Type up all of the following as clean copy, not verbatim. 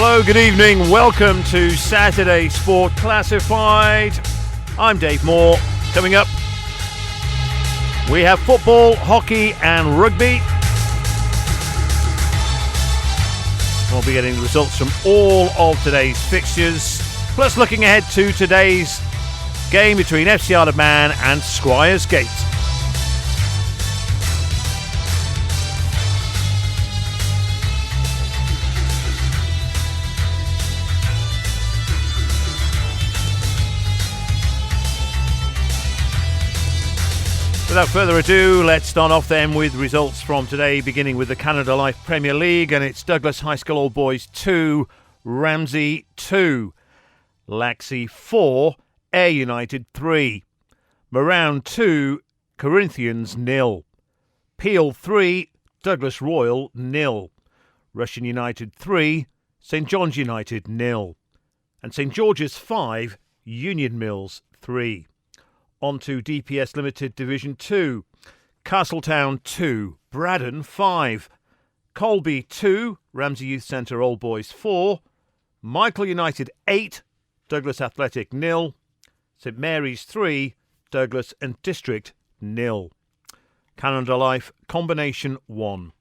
Hello, good evening. Welcome to Saturday Sport Classified. I'm Dave Moore. Coming up, we have football, hockey and rugby. We'll be getting the results from all of today's fixtures, plus looking ahead to today's game between FC Isle of Man and Squires Gate. Without further ado, let's start off then with results from today, beginning with the Canada Life Premier League, and it's Douglas High School Old Boys 2, Ramsey 2, Laxey 4, Ayr United 3, Moran 2, Corinthians 0, Peel 3, Douglas Royal 0, Russian United 3, St John's United 0, and St George's 5, Union Mills 3. On to DPS Limited Division 2. Castletown 2, Braddon 5, Colby 2, Ramsey Youth Centre Old Boys 4, Michael United 8, Douglas Athletic 0, St Mary's 3, Douglas and District 0. Canada Life Combination 1.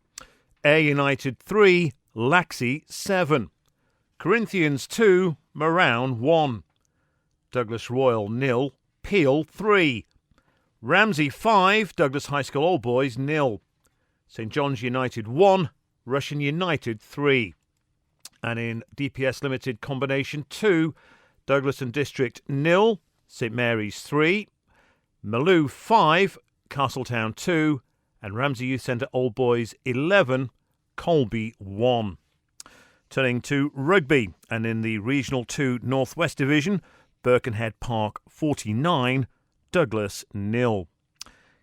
Ayr United 3, Laxey 7, Corinthians 2, Moran 1, Douglas Royal 0, Peel 3, Ramsey 5, Douglas High School Old Boys 0, St John's United 1, Russian United 3. And in DPS Limited Combination 2, Douglas and District 0, St Mary's 3, Maloo 5, Castletown 2, and Ramsey Youth Centre Old Boys 11, Colby 1. Turning to rugby, and in the Regional 2 North West Division, Birkenhead Park 49, Douglas 0.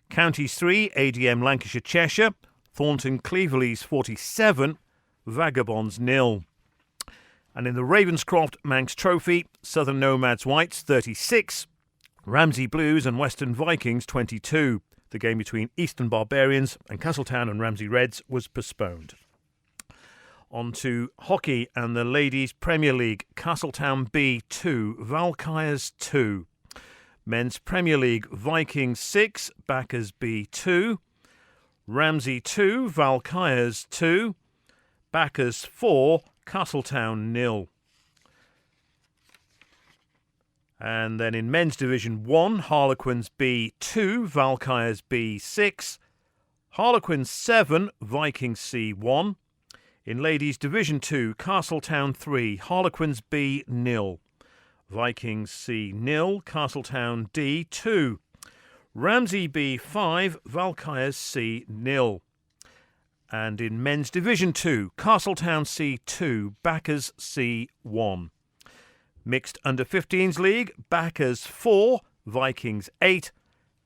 Counties 3, ADM Lancashire Cheshire, Thornton Cleverleys 47, Vagabonds 0. And in the Ravenscroft Manx Trophy, Southern Nomads Whites 36, Ramsey Blues and Western Vikings 22. The game between Eastern Barbarians and Castletown and Ramsey Reds was postponed. On to hockey and the Ladies Premier League. Castletown B 2, Valkyries 2. Men's Premier League, Vikings 6, Backers B 2. Ramsey 2, Valkyries 2. Backers 4, Castletown 0. And then in Men's Division 1, Harlequins B 2, Valkyries B 6. Harlequins 7, Vikings C 1. In Ladies Division 2, Castletown 3, Harlequins B 0, Vikings C 0, Castletown D 2, Ramsey B 5, Valkyries C 0. And in Men's Division 2, Castletown C 2, Backers C 1. Mixed Under-15s League, Backers 4, Vikings 8,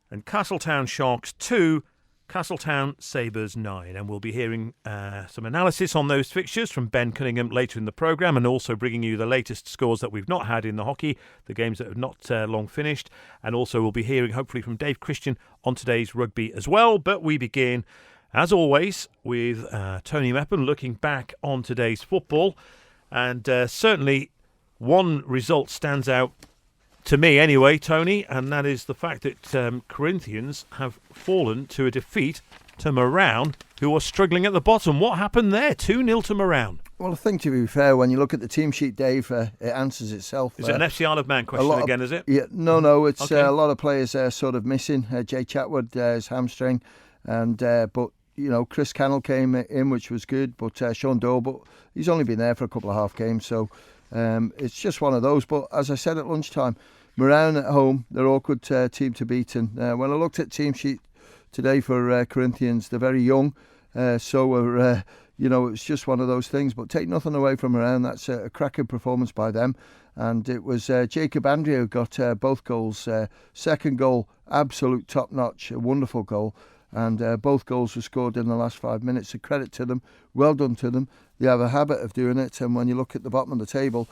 and Castletown Sharks 2, Castletown Sabres 9. And we'll be hearing some analysis on those fixtures from Ben Cunningham later in the programme, and also bringing you the latest scores that we've not had in the hockey, the games that have not long finished. And also we'll be hearing hopefully from Dave Christian on today's rugby as well. But we begin, as always, with Tony Meppen looking back on today's football. And certainly one result stands out to me anyway, Tony, and that is the fact that Corinthians have fallen to a defeat to Moran, who are struggling at the bottom. What happened there? 2-0 to Moran. Well, I think, to be fair, when you look at the team sheet, Dave, it answers itself. Is it an FC Isle of Man question again, is it? Yeah, no, it's okay. A lot of players sort of missing. Jay Chatwood, his hamstring, and but you know, Chris Cannell came in, which was good, but Sean Doe, but he's only been there for a couple of half games, so it's just one of those. But as I said at lunchtime, Moran at home, they're awkward team to beat. And when I looked at team sheet today for Corinthians, they're very young, so you know, it's just one of those things. But take nothing away from Moran, that's a cracking performance by them. And it was Jacob Andrea who got both goals. Second goal, absolute top-notch, a wonderful goal. And both goals were scored in the last 5 minutes. A credit to them. Well done to them. They have a habit of doing it. And when you look at the bottom of the table,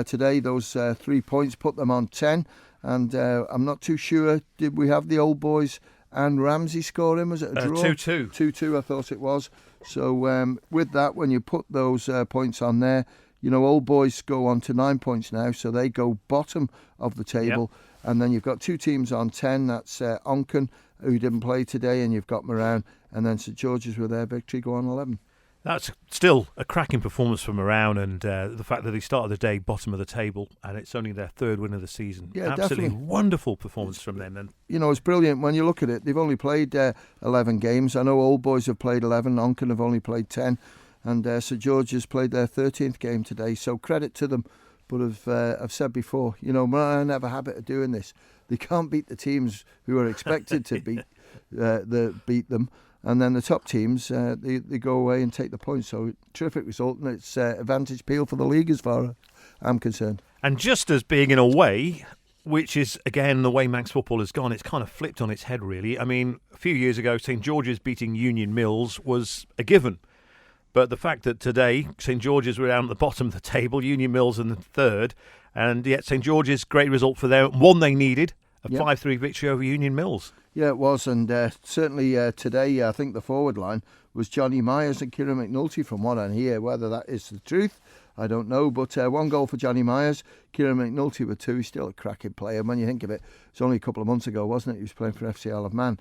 today those 3 points put them on 10. And I'm not too sure, did we have the Old Boys and Ramsey scoring? Was it a draw? 2-2. 2-2, I thought it was. So with that, when you put those points on there, Old Boys go on to 9 points now, so they go bottom of the table. Yep. And then you've got 2 teams on 10. That's Onken, who didn't play today, and you've got Moran. And then St George's, with their victory, go on 11. That's still a cracking performance from Moran, and the fact that he started the day bottom of the table, and it's only their 3rd win of the season. Yeah, absolutely definitely. Wonderful performance from them. And it's brilliant when you look at it. They've only played 11 games. I know Old Boys have played 11. Onken have only played 10, and St George's played their 13th game today. So credit to them. But I've said before, Moran have a habit of doing this. They can't beat the teams who are expected to beat them. And then the top teams, they go away and take the points. So terrific result, and it's advantage Peel for the league as far as I'm concerned. And just as being in a way, which is, again, the way Manx football has gone, it's kind of flipped on its head, really. I mean, a few years ago, St George's beating Union Mills was a given. But the fact that today, St George's were down at the bottom of the table, Union Mills in the 3rd, and yet St George's, great result for them, one they needed, a 5-3 victory over Union Mills. Yeah, it was, and certainly today I think the forward line was Johnny Myers and Kieran McNulty, from what I hear. Whether that is the truth, I don't know, but 1 goal for Johnny Myers, Kieran McNulty with 2. He's still a cracking player. When you think of it, it's only a couple of months ago, wasn't it? He was playing for FC Isle of Man.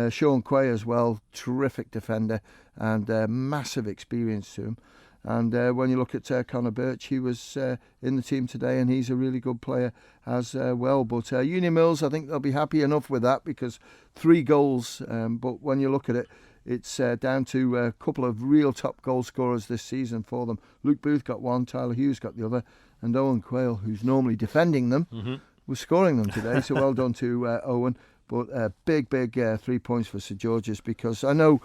Sean Quay as well, terrific defender, and massive experience to him. And when you look at Connor Birch, he was in the team today, and he's a really good player as well. But Union Mills, I think they'll be happy enough with that, because 3 goals. But when you look at it, it's down to a couple of real top goal scorers this season for them. Luke Booth got 1, Tyler Hughes got the other, and Owen Quayle, who's normally defending them, was scoring them today. So well done to Owen. But big 3 points for St George's, because I know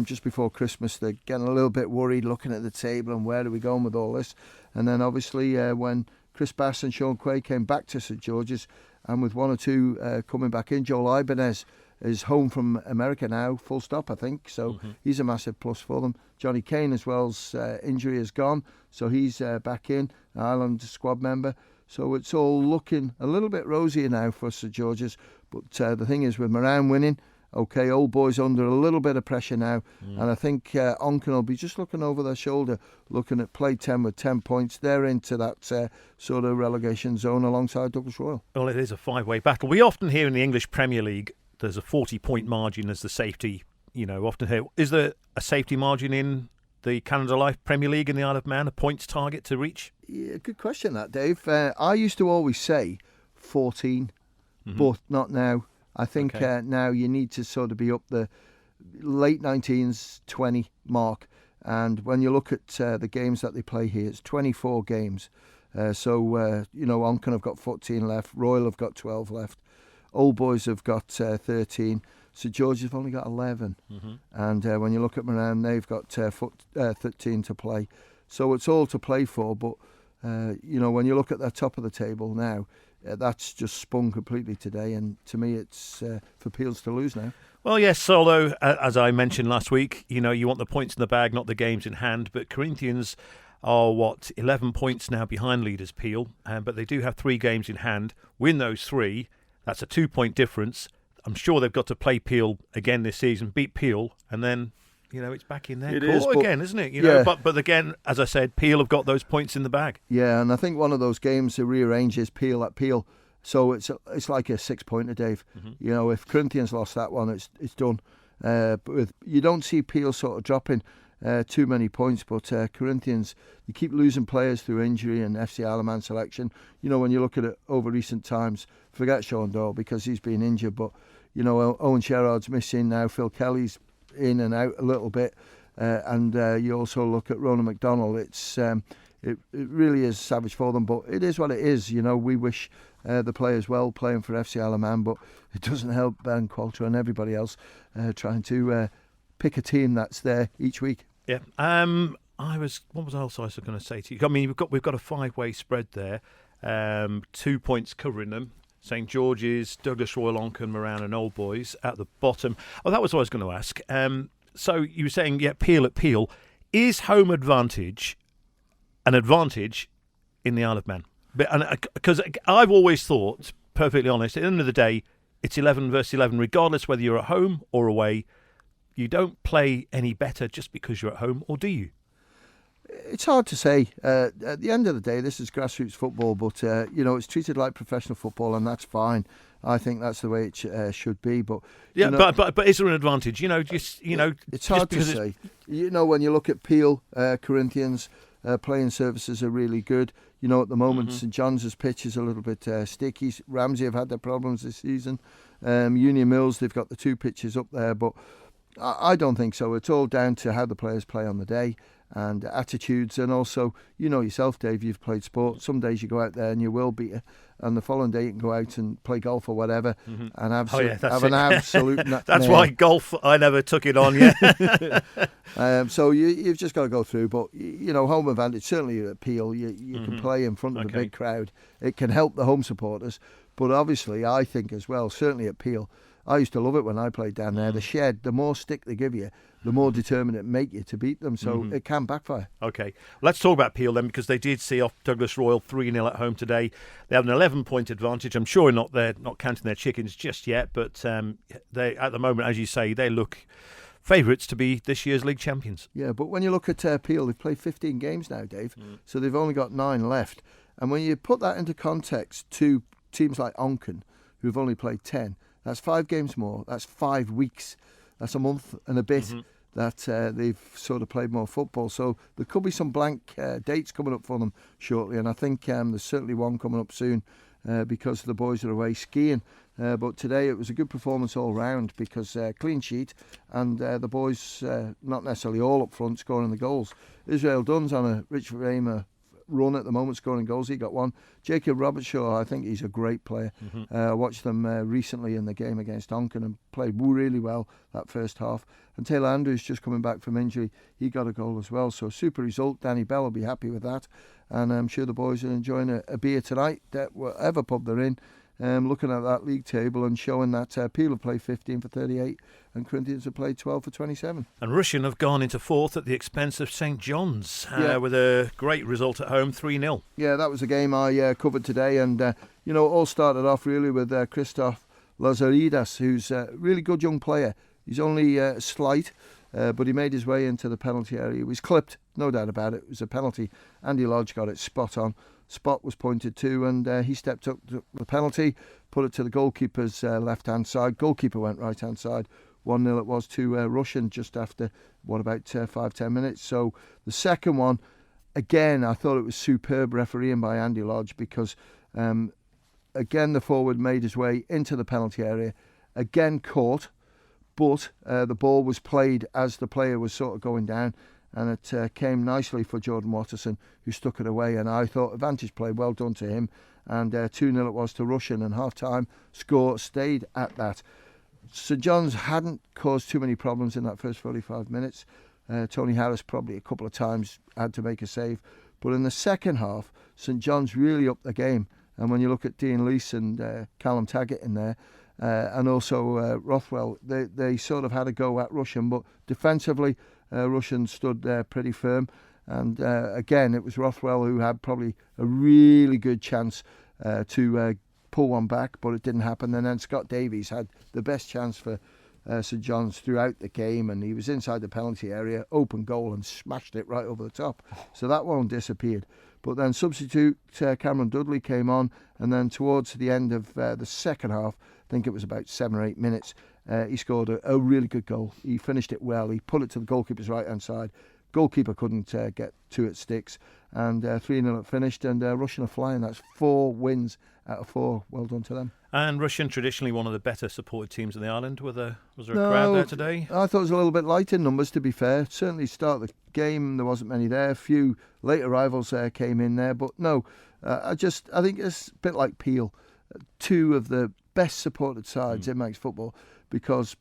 just before Christmas they're getting a little bit worried looking at the table and where are we going with all this. And then obviously when Chris Bass and Sean Quay came back to St George's, and with 1 or 2 coming back in, Joel Ibanez is home from America now, full stop, I think. So he's a massive plus for them. Johnny Kane as well's injury is gone, so he's back in, Ireland squad member. So it's all looking a little bit rosier now for St George's. But the thing is, with Moran winning, OK, Old Boys under a little bit of pressure now. And I think Onken will be just looking over their shoulder, looking at play 10 with 10 points. They're into that sort of relegation zone alongside Douglas Royal. Well, it is a 5-way battle. We often hear in the English Premier League there's a 40-point margin as the safety. Often hear, is there a safety margin in the Canada Life Premier League in the Isle of Man, a points target to reach? Yeah, good question that, Dave. I used to always say 14, but not now. I think now you need to sort of be up the late 19s, 20 mark. And when you look at the games that they play here, it's 24 games. Onken have got 14 left. Royal have got 12 left. Old Boys have got 13. St George's have only got 11. And when you look at Moran, they've got 13 to play. So it's all to play for. But, when you look at the top of the table now, that's just spun completely today. And to me, it's for Peels to lose now. Well, yes, although, as I mentioned last week, you want the points in the bag, not the games in hand. But Corinthians are, 11 points now behind leaders Peel. But they do have 3 games in hand. Win those 3. That's a 2-point difference. I'm sure they've got to play Peel again this season, beat Peel, and then, it's back in their court again, isn't it? Yeah. But again, as I said, Peel have got those points in the bag. Yeah, and I think one of those games to rearrange is Peel at Peel. So it's like a 6-pointer, Dave. If Corinthians lost that one, it's done. You don't see Peel sort of dropping too many points, but Corinthians, you keep losing players through injury and FC Isle of Man selection. When you look at it over recent times, forget Sean Doyle because he's been injured, but Owen Sherrod's missing now. Phil Kelly's in and out a little bit, and you also look at Ronan McDonald. It really is savage for them, but it is what it is. We wish the players well playing for FC Isle of Man, but it doesn't help Ben Qualter and everybody else trying to pick a team that's there each week. Yeah. What else I was going to say to you? I mean, we've got a 5-way spread there. 2 points covering them. St George's, Douglas Royal, Onken, Moran and Old Boys at the bottom. Oh, that was what I was going to ask. So you were saying, Peel at Peel. Is home advantage an advantage in the Isle of Man? Because I've always thought, perfectly honest, at the end of the day, it's 11 versus 11, regardless whether you're at home or away. You don't play any better just because you're at home, or do you? It's hard to say. At the end of the day, this is grassroots football, but it's treated like professional football, and that's fine. I think that's the way it should be. But but is there an advantage? It's hard to say. When you look at Peel, Corinthians, playing services are really good. At the moment, St John's pitch is a little bit sticky. Ramsey have had their problems this season. Union Mills, they've got the 2 pitches up there, but I don't think so. It's all down to how the players play on the day and attitudes, and also, yourself, Dave, you've played sport. Some days you go out there and you will beat it, and the following day you can go out and play golf or whatever and have an absolute that's why golf, I never took it on yet. So you've just got to go through, but home advantage, certainly at Peel, you can play in front of a big crowd. It can help the home supporters, but obviously I think as well, certainly at Peel, I used to love it when I played down there. The Shed, the more stick they give you, the more determined it make you to beat them. So it can backfire. OK, let's talk about Peel then, because they did see off Douglas Royal 3-0 at home today. They have an 11-point advantage. I'm sure they're not counting their chickens just yet, but they, at the moment, as you say, they look favourites to be this year's league champions. Yeah, but when you look at Peel, they've played 15 games now, Dave, so they've only got 9 left. And when you put that into context to teams like Onken, who've only played 10, that's 5 games more. That's 5 weeks. That's a month and a bit that they've sort of played more football. So there could be some blank dates coming up for them shortly. And I think there's certainly one coming up soon because the boys are away skiing. But today it was a good performance all round because clean sheet and the boys not necessarily all up front scoring the goals. Israel Dunn's on a Rich Raymer run at the moment, scoring goals. He got one. Jacob Robertshaw, I think he's a great player. I watched them recently in the game against Onken and played really well that first half. And Taylor Andrews, just coming back from injury, he got a goal as well. So super result. Danny Bell will be happy with that. And I'm sure the boys are enjoying a beer tonight, whatever pub they're in. Looking at that league table and showing that Peel have played 15 for 38 and Corinthians have played 12 for 27. And Rushen have gone into 4th at the expense of St John's with a great result at home, 3-0. Yeah, that was a game I covered today, and it all started off really with Christoph Lazaridas, who's a really good young player. He's only slight, but he made his way into the penalty area. He was clipped, no doubt about it. It was a penalty. Andy Lodge got it spot on. Spot was pointed to, and he stepped up to the penalty, put it to the goalkeeper's left-hand side. Goalkeeper went right-hand side. 1-0 it was to Rushen just after, about 5-10 minutes. So the second one, again, I thought it was superb refereeing by Andy Lodge because, again, the forward made his way into the penalty area, again caught, but the ball was played as the player was sort of going down. And it came nicely for Jordan Watterson, who stuck it away. And I thought advantage play, well done to him. And 2-0 it was to Rushen, and half-time score stayed at that. St John's hadn't caused too many problems in that first 45 minutes. Tony Harris probably a couple of times had to make a save. But in the second half, St John's really upped the game. And when you look at Dean Lees and Callum Taggart in there, and also Rothwell, they sort of had a go at Rushen, but defensively, Rushen stood there pretty firm. And again, it was Rothwell who had probably a really good chance to pull one back, but it didn't happen. And then Scott Davies had the best chance for St John's throughout the game, and he was inside the penalty area, open goal, and smashed it right over the top. So that one disappeared. But then substitute Cameron Dudley came on, and then towards the end of the second half, I think it was about 7 or 8 minutes, he scored a really good goal. He finished it well. He put it to the goalkeeper's right-hand side. Goalkeeper couldn't get to it sticks, and 3-0 it finished, and Rushen are flying. That's 4 wins out of 4. Well done to them. And Rushen, traditionally one of the better supported teams in the island. Was there a crowd there today? I thought it was a little bit light in numbers, to be fair. Certainly start the game, there wasn't many there. A few late arrivals came in there, but no. I think it's a bit like Peel. 2 of the best supported sides in Manx football, because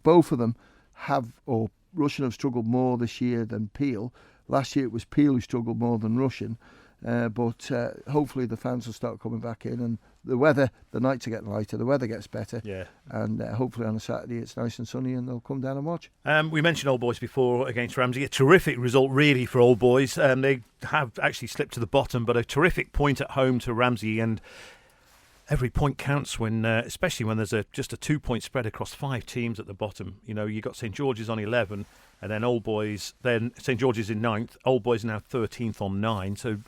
both of them Rushen have struggled more this year than Peel. Last year it was Peel who struggled more than Rushen. But hopefully the fans will start coming back in, and the weather, the nights are getting lighter, the weather gets better, and hopefully on a Saturday it's nice and sunny and they'll come down and watch. We mentioned Old Boys before against Ramsey. A terrific result really for Old Boys. They have actually slipped to the bottom, but a terrific point at home to Ramsey, and every point counts when, especially when there's just a 2-point spread across 5 teams at the bottom. You got St George's on 11, And then Old Boys, then St George's in 9th. Old Boys are now 13th on 9. So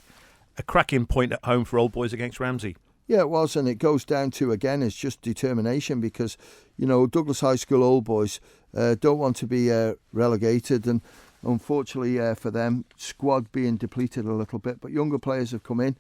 a cracking point at home for Old Boys against Ramsey. Yeah, it was, and it goes down to, again, it's just determination because, Douglas High School Old Boys don't want to be relegated, and unfortunately for them, squad being depleted a little bit, but younger players have come in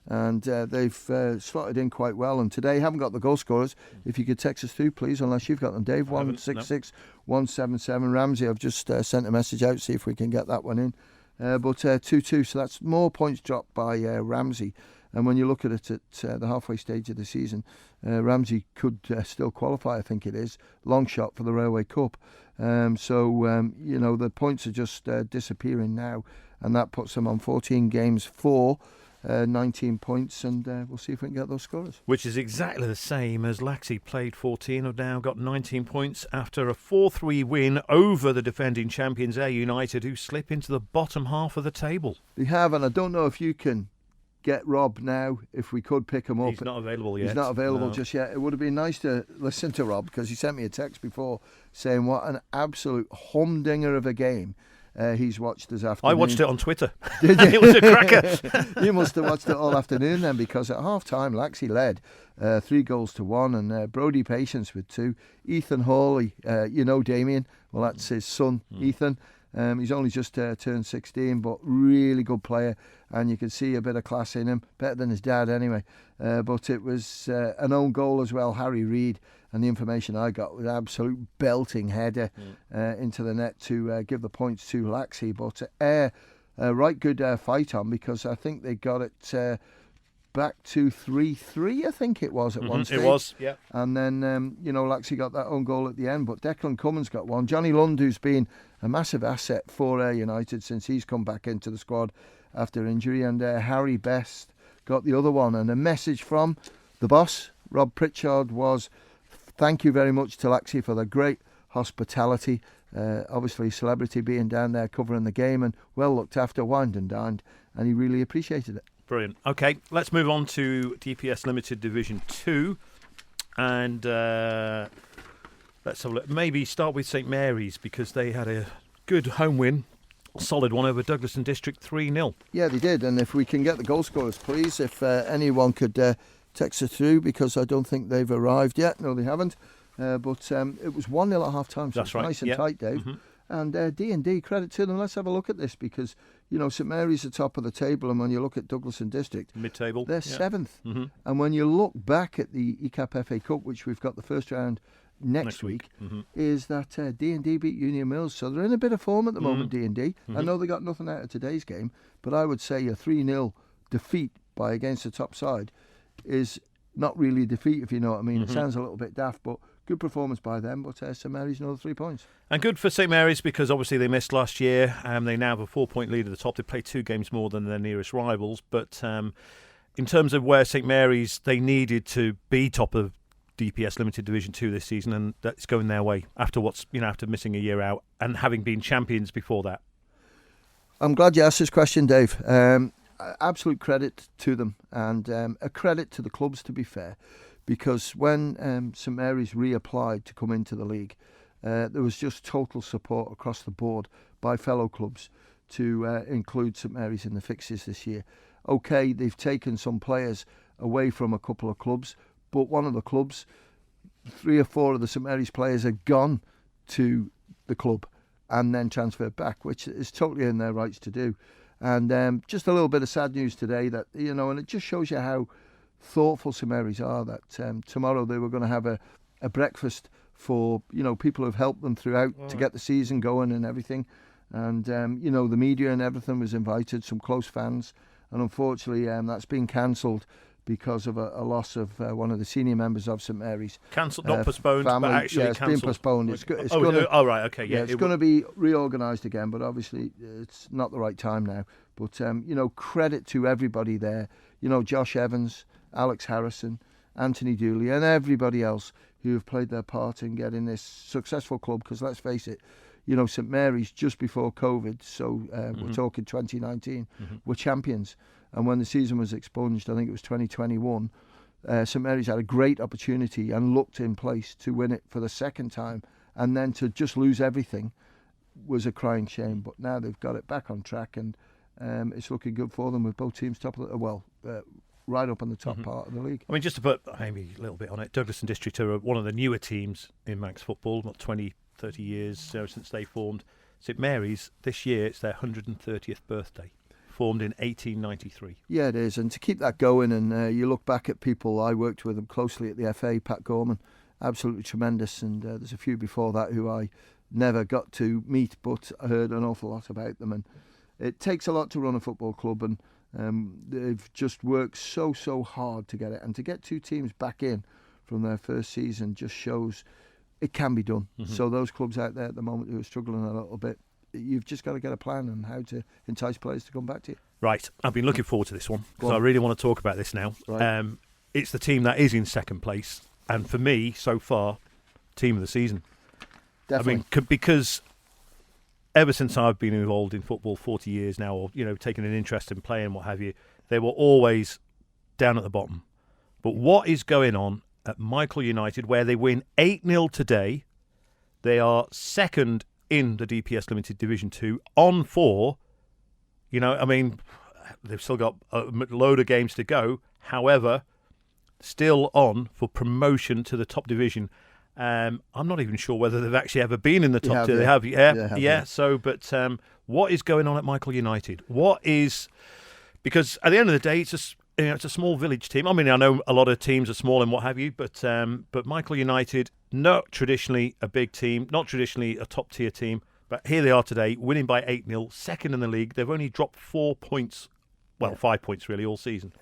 and they've slotted in quite well, and today haven't got the goal scorers. If you could text us through, please, unless you've got them, Dave. 166 177. Ramsey, I've just sent a message out, see if we can get that one in. But 2-2, so that's more points dropped by Ramsey. And when you look at it at the halfway stage of the season, Ramsey could still qualify, I think it is, long shot for the Railway Cup. The points are just disappearing now, and that puts them on 14 games for 19 points, and we'll see if we can get those scorers. Which is exactly the same as Laxey played 14, have now got 19 points after a 4-3 win over the defending champions Ayr United, who slip into the bottom half of the table. They have, and I don't know if you can get Rob now, if we could pick him up. He's not available yet. He's not available just yet. It would have been nice to listen to Rob, because he sent me a text before saying what an absolute humdinger of a game he's watched this afternoon. I watched it on Twitter. Did you? It was a cracker. You must have watched it all afternoon then, because at half time Laxey led 3-1, and Brodie Patience with 2. Ethan Hawley, Damien, well, that's his son, Ethan. He's only just turned 16, but really good player, and you can see a bit of class in him, better than his dad anyway. But it was an own goal as well, Harry Reid, and the information I got was absolute belting header into the net to give the points to Laxey. But Ayr, right good fight on, because I think they got it back to 3-3, I think it was at one stage. It was, yeah. And then, Laxey got that own goal at the end, but Declan Cummins got one. Johnny Lund, who's been a massive asset for Ayr United since he's come back into the squad after injury, and Harry Best got the other one. And a message from the boss, Rob Pritchard, was thank you very much to Laxey for the great hospitality. Obviously, celebrity being down there covering the game, and well looked after, wined and dined, and he really appreciated it. Brilliant. Okay, let's move on to DPS Limited Division 2. And let's have a look. Maybe start with St Mary's, because they had a good home win, solid one over Douglas and District 3-0. Yeah, they did. And if we can get the goal scorers, please, if anyone could text us through, because I don't think they've arrived yet. No, they haven't. But it was 1-0 at half time, so that's right. Nice and tight, Dave. Mm-hmm. And D&D, credit to them. Let's have a look at this, because St Mary's at the top of the table, and when you look at Douglas and District, mid-table, they're 7th. Mm-hmm. And when you look back at the ECAP FA Cup, which we've got the first round next week, is that D&D beat Union Mills, so they're in a bit of form at the moment. D&D. I know they got nothing out of today's game, but I would say a 3-0 defeat against the top side is not really a defeat, if you know what I mean. It sounds a little bit daft, but good performance by them. But St Mary's another 3 points. And good for St Mary's, because obviously they missed last year. They now have a 4-point lead at the top. They play 2 games more than their nearest rivals. But in terms of where St Mary's, they needed to be top of DPS Limited Division 2 this season, and that's going their way after after missing a year out and having been champions before that. I'm glad you asked this question, Dave. Absolute credit to them, and a credit to the clubs, to be fair, because when St Mary's reapplied to come into the league, there was just total support across the board by fellow clubs to include St Mary's in the fixtures this year. OK, they've taken some players away from a couple of clubs, but one of the clubs, 3 or 4 of the St Mary's players had gone to the club and then transferred back, which is totally in their rights to do. And just a little bit of sad news today that, and it just shows you how thoughtful St Mary's are, that tomorrow they were going to have a breakfast for, people who've helped them throughout to get the season going and everything. And, the media and everything was invited, some close fans. And unfortunately, that's been cancelled because of a loss of one of the senior members of St Mary's. Cancelled, not postponed, family. but actually it's cancelled. Been postponed. It's right, okay. Yeah, it's going to be reorganised again, but obviously it's not the right time now. But, credit to everybody there. Josh Evans, Alex Harrison, Anthony Dooley, and everybody else who have played their part in getting this successful club, because let's face it, St Mary's just before COVID, so we're talking 2019, were champions. And when the season was expunged, I think it was 2021, St Mary's had a great opportunity and looked in place to win it for the second time, and then to just lose everything was a crying shame. But now they've got it back on track, and it's looking good for them with both teams right up on the top part of the league. I mean, just to put maybe a little bit on it, Douglas and District are one of the newer teams in Manx football, not 20, 30 years since they formed. St Mary's, this year, it's their 130th birthday, formed in 1893. Yeah, it is. And to keep that going, and you look back at people, I worked with them closely at the FA, Pat Gorman, absolutely tremendous. And there's a few before that who I never got to meet, but I heard an awful lot about them. And it takes a lot to run a football club, and they've just worked so hard to get it. And to get two teams back in from their first season just shows it can be done. So those clubs out there at the moment who are struggling a little bit, you've just got to get a plan on how to entice players to come back to you. Right, I've been looking forward to this one because I really want to talk about this now. Right. It's the team that is in second place, and for me, so far, team of the season. Definitely. I mean, because ever since I've been involved in football 40 years now, or taking an interest in playing, what have you, they were always down at the bottom. But what is going on at Michael United, where they win 8-0 today? They are second in the DPS Limited Division 2 on 4. I mean, they've still got a load of games to go. However, still on for promotion to the top division. I'm not even sure whether they've actually ever been in the top 2. They have, yeah. So, but what is going on at Michael United? Because at the end of the day, it's a small village team. I mean, I know a lot of teams are small and what have you, but Michael United, not traditionally a big team, not traditionally a top tier team, but here they are today, winning by 8-0, second in the league. They've only dropped 4 points, 5 points really all season.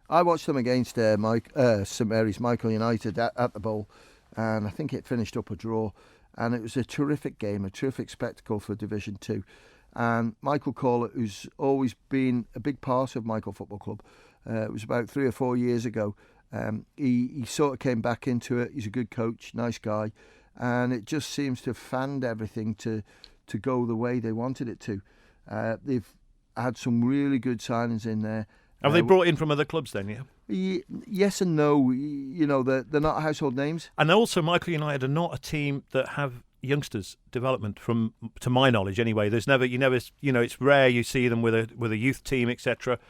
I watched them against St Mary's Michael United at the Bowl, and I think it finished up a draw, and it was a terrific game, a terrific spectacle for Division 2. And Michael Corlett, who's always been a big part of Michael Football Club, it was about 3 or 4 years ago, he sort of came back into it. He's a good coach, nice guy, and it just seems to have fanned everything to go the way they wanted it to. They've had some really good signings in there. Have they brought in from other clubs then, yeah? Yes and no. They're not household names. And also, Michael United are not a team that have youngsters development, to my knowledge anyway. There's never, it's rare you see them with a youth team, etc.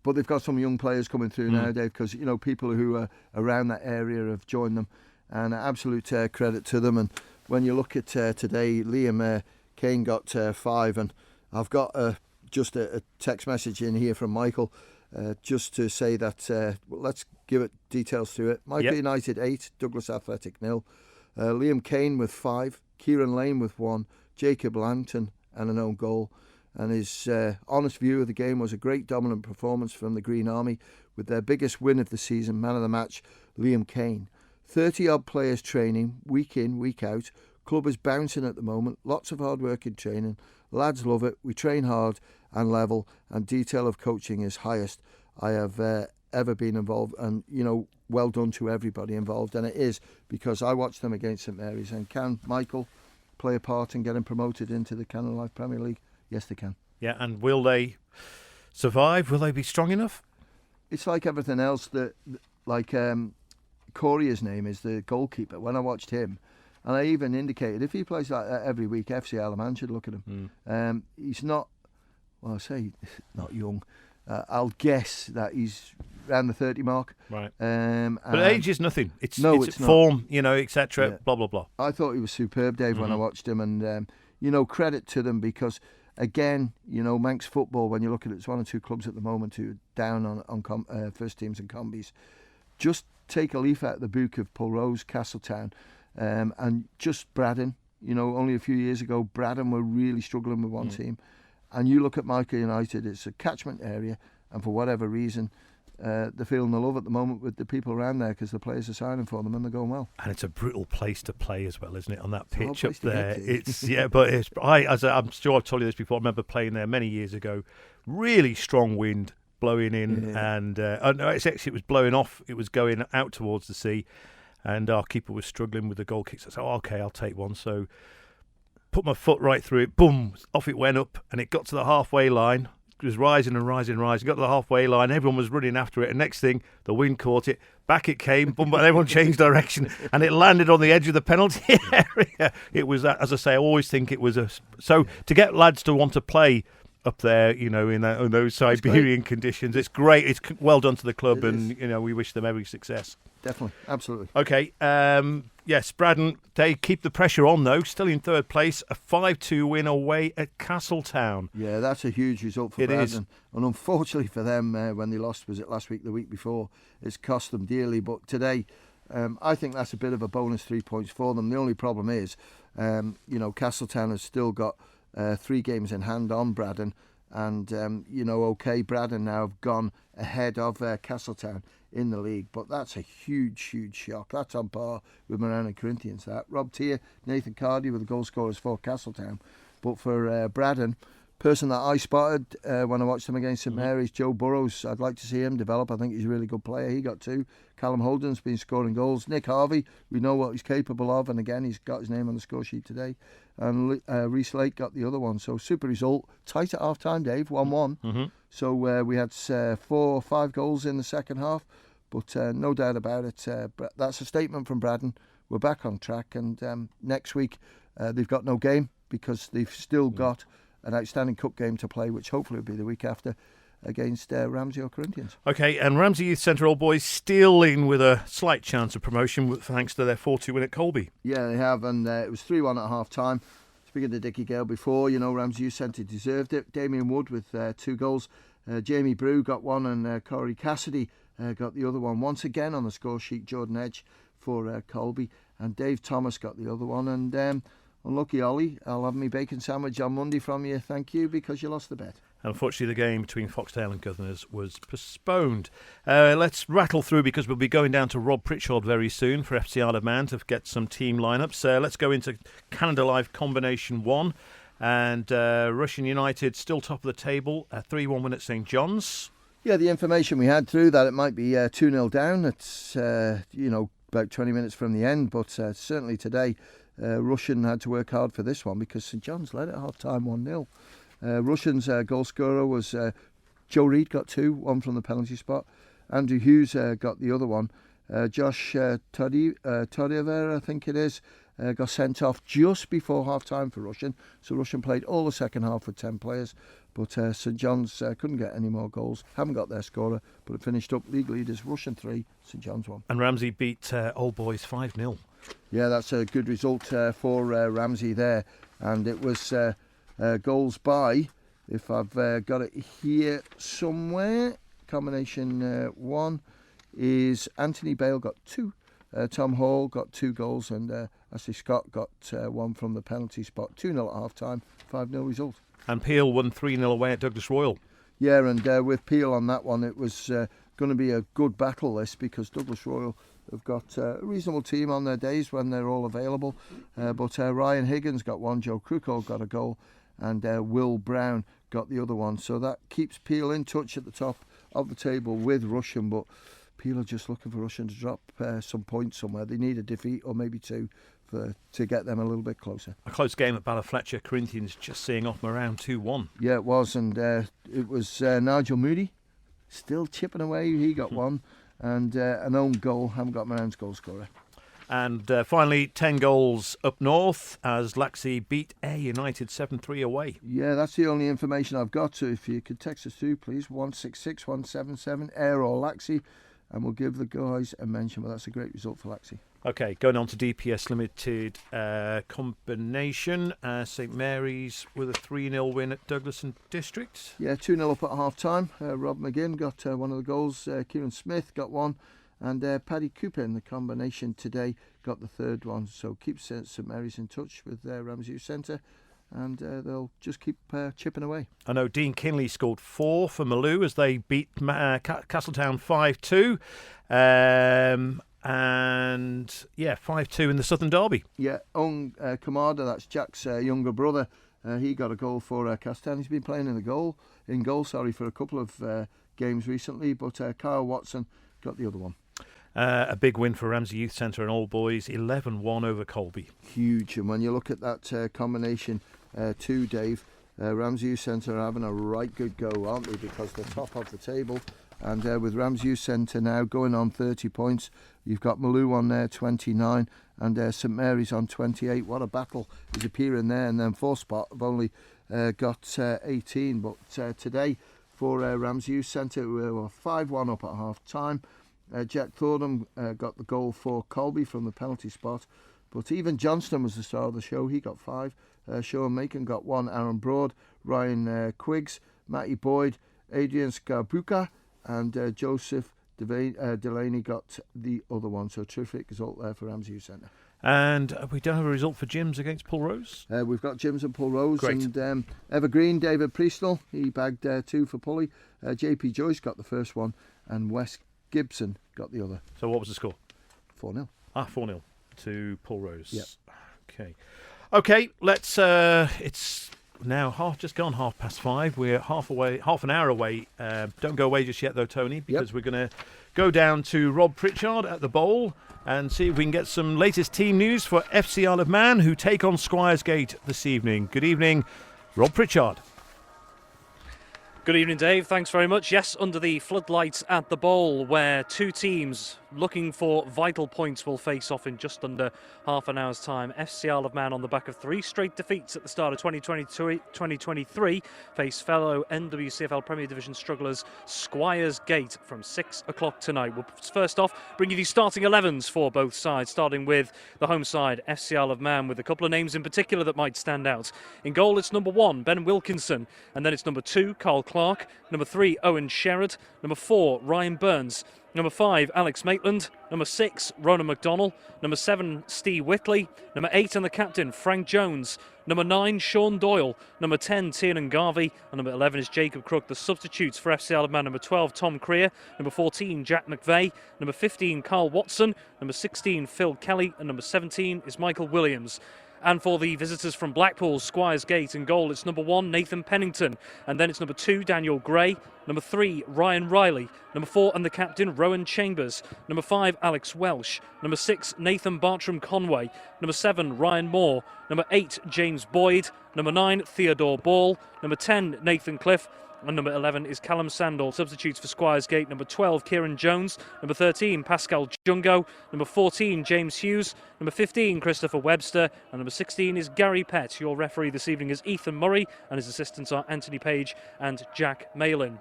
But they've got some young players coming through now, Dave, because people who are around that area have joined them, and absolute credit to them. And when you look at today, Liam Kane got 5, and I've got just a text message in here from Michael just to say that let's give it details to it. Michael United 8, Douglas Athletic 0. Liam Kane with 5, Kieran Lane with 1, Jacob Lanton and an own goal. And his honest view of the game was a great dominant performance from the Green Army, with their biggest win of the season, man of the match, Liam Kane. 30-odd players training, week in, week out. Club is bouncing at the moment, lots of hard work in training. Lads love it, we train hard and level, and detail of coaching is highest I have ever been involved. And, well done to everybody involved. And it is, because I watched them against St Mary's. And can Michael play a part in getting promoted into the Canada Life Premier League? Yes, they can. Yeah, and will they survive? Will they be strong enough? It's like everything else. Corey, his name is the goalkeeper. When I watched him, and I even indicated if he plays like that every week, FC Alaman should look at him. He's not, I say not young. I'll guess that he's around the 30 mark. Right. But age is nothing. It's form, etc. Yeah. Blah blah blah. I thought he was superb, Dave, when I watched him, and credit to them, because again, Manx football, when you look at it, it's one or two clubs at the moment who are down on first teams and combis. Just take a leaf out of the book of Pulrose, Castletown, and just Braddon. Only a few years ago, Braddon were really struggling with one team. And you look at Michael United, it's a catchment area, and for whatever reason, they're feeling the love at the moment with the people around there, because the players are signing for them and they're going well. And it's a brutal place to play as well, isn't it? On that pitch up there, I'm sure I've told you this before. I remember playing there many years ago. Really strong wind blowing in, and it was blowing off. It was going out towards the sea, and our keeper was struggling with the goal kicks. I said, okay, I'll take one. So put my foot right through it. Boom! Off it went up, and it got to the halfway line. was rising and rising and rising. Got to the halfway line. Everyone was running after it. And next thing, the wind caught it. Back it came. Boom, but everyone changed direction. And it landed on the edge of the penalty area. It was, as I say, I always think it was a... So to get lads to want to play up there, in those Siberian conditions, it's great. It's well done to the club, and we wish them every success. Definitely, absolutely. Okay, yes, Braddon, they keep the pressure on though, still in third place, a 5-2 win away at Castletown. Yeah, that's a huge result for Braddon. Is. And unfortunately for them, when they lost, was it last week, the week before, it's cost them dearly. But today, I think that's a bit of a bonus 3 points for them. The only problem is, Castletown has still got 3 games in hand on Braddon, and Braddon now have gone ahead of Castletown in the league, but that's a huge shock. That's on par with Moran and Corinthians. That Rob Tier, Nathan Cardy were the goal scorers for Castletown, but for Braddon, person that I spotted when I watched him against St Mary's, Joe Burrows. I'd like to see him develop. I think he's a really good player. He got 2. Callum Holden's been scoring goals. Nick Harvey, we know what he's capable of, and again, he's got his name on the score sheet today. And Reece Lake got the other one. So super result. Tight at half time, Dave, 1-1. Mm-hmm. So we had 4 or 5 goals in the second half, but no doubt about it. That's a statement from Braddon. We're back on track, and next week they've got no game because they've still got an outstanding cup game to play, which hopefully will be the week after, against Ramsey or Corinthians. Okay, and Ramsey Youth Centre Old Boys still in with a slight chance of promotion thanks to their 4-2 win at Colby. Yeah, they have, and it was 3-1 at half time. Speaking to Dickie Gale before, Ramsey Youth Centre deserved it. Damien Wood with 2 goals. Jamie Brew got 1, and Corey Cassidy got the other one. Once again on the score sheet, Jordan Edge for Colby, and Dave Thomas got the other one. And unlucky Ollie, I'll have me bacon sandwich on Monday from you, thank you, because you lost the bet. Unfortunately, the game between Foxdale and Governors was postponed. Let's rattle through because we'll be going down to Rob Pritchard very soon for FC Isle of Man to get some team lineups. Let's go into Canada Live Combination 1. And Russian United still top of the table, a 3-1 win at St John's. Yeah, the information we had through that it might be 2-0 down. It's, about 20 minutes from the end, but certainly today Russian had to work hard for this one because St John's led at half-time 1-0. Russian's goal scorer was Joe Reid, got 2, 1 from the penalty spot. Andrew Hughes got the other one. Josh Todiver, I think it is, got sent off just before half-time for Russian. So Russian played all the second half with 10 players. But St John's couldn't get any more goals. Haven't got their scorer, but it finished up league leaders. Russian 3, St John's 1. And Ramsey beat Old Boys 5-0. Yeah, that's a good result for Ramsey there. And it was goals by, if I've got it here somewhere, combination 1 is Anthony Bale got 2. Tom Hall got 2 goals, and Ashley Scott got 1 from the penalty spot. 2-0 at half-time, 5-0 result. And Peel won 3-0 away at Douglas Royal. Yeah, and with Peel on that one, it was going to be a good battle this because Douglas Royal have got a reasonable team on their days when they're all available. But Ryan Higgins got 1, Joe Krukow got a goal, and Will Brown got the other one. So that keeps Peel in touch at the top of the table with Russian, but Peel are just looking for Russian to drop some points somewhere. They need a defeat or maybe 2 to get them a little bit closer. A close game at Ballafletcher. Corinthians just seeing off Moran 2-1. Yeah, it was, and it was Nigel Moody still chipping away. He got 1, and an own goal. Haven't got Moran's goal scorer. And finally, 10 goals up north as Laxey beat Ayr United 7-3 away. Yeah, that's the only information I've got. So if you could text us through, please, 166 177 Ayr or Laxey, and we'll give the guys a mention. But that's a great result for Laxey. Okay, going on to DPS Limited combination. St Mary's with a 3-0 win at Douglas and District. Yeah, 2-0 up at half-time. Rob McGinn got one of the goals. Kieran Smith got 1. And Paddy Cooper in the combination today got the 3rd one. So keep St Mary's in touch with Ramsey Youth Centre, and they'll just keep chipping away. I know Dean Kinley scored 4 for Maloo as they beat Castletown 5-2. And 5-2 in the Southern Derby. Yeah, Ong Kamada, that's Jack's younger brother. He got a goal for Castletown. He's been playing in goal for a couple of games recently, but Kyle Watson got the other one. A big win for Ramsey Youth Centre and Old Boys, 11-1 over Colby. Huge, and when you look at that combination too, Dave, Ramsey Youth Centre are having a right good go, aren't they? Because they're top of the table. And with Ramsey Youth Centre now going on 30 points, you've got Malou on there 29 and St Mary's on 28. What a battle is appearing there. And then fourth spot have only got 18. But today for Ramsey Youth Centre, we were 5-1 up at half time. Jack Thornham got the goal for Colby from the penalty spot. But even Johnston was the star of the show. He got 5. Sean Macon got 1. Aaron Broad, Ryan Quiggs, Matty Boyd, Adrian Scarbuca and Joseph Delaney got the other one. So terrific result there for Ramsey Youth Centre. And we don't have a result for Jims against Pulrose? We've got Jims and Pulrose. Great. And Evergreen, David Priestnell, he bagged 2 for Pulley. JP Joyce got the first one and Wes Gibson got the other. So what was the score? 4-0. 4-0 to Pulrose. Yep. Okay, let's it's now just gone 5:30. We're half an hour away. Don't go away just yet though, Tony, because we're going to go down to Rob Pritchard at the Bowl and see if we can get some latest team news for FC Isle of Man, who take on Squiresgate this evening. Good evening, Rob Pritchard. Good evening, Dave. Thanks very much. Yes, under the floodlights at the Bowl, where two teams looking for vital points will face off in just under half an hour's time. FC Isle of Man, on the back of 3 straight defeats at the start of 2023, face fellow NWCFL Premier Division strugglers Squiresgate from 6 o'clock tonight. We'll first off bring you the starting 11s for both sides, starting with the home side, FC Isle of Man, with a couple of names in particular that might stand out. In goal, it's number 1, Ben Wilkinson, and then it's number 2, Carl Clark, number 3, Owen Sherrod, number 4, Ryan Burns, number 5, Alex Maitland, number 6, Ronan McDonnell, number 7, Steve Whitley, number 8 and the captain, Frank Jones, number 9, Sean Doyle, number 10, Tiernan Garvey, and number 11 is Jacob Crook. The substitutes for FC Isle of Man: number 12, Tom Creer, number 14, Jack McVeigh, number 15, Carl Watson, number 16, Phil Kelly, and number 17 is Michael Williams. And for the visitors from Blackpool, Squiresgate, in goal, it's number 1, Nathan Pennington. And then it's number 2, Daniel Gray. Number 3, Ryan Riley. Number 4, and the captain, Rowan Chambers. Number 5, Alex Welsh. Number 6, Nathan Bartram Conway. Number 7, Ryan Moore. Number 8, James Boyd. Number 9, Theodore Ball. Number 10, Nathan Cliff. And number 11 is Callum Sandall. Substitutes for Squiresgate: number 12, Kieran Jones, number 13, Pascal Jungo, number 14, James Hughes, number 15, Christopher Webster, and number 16 is Gary Pett. Your referee this evening is Ethan Murray, and his assistants are Anthony Page and Jack Malin.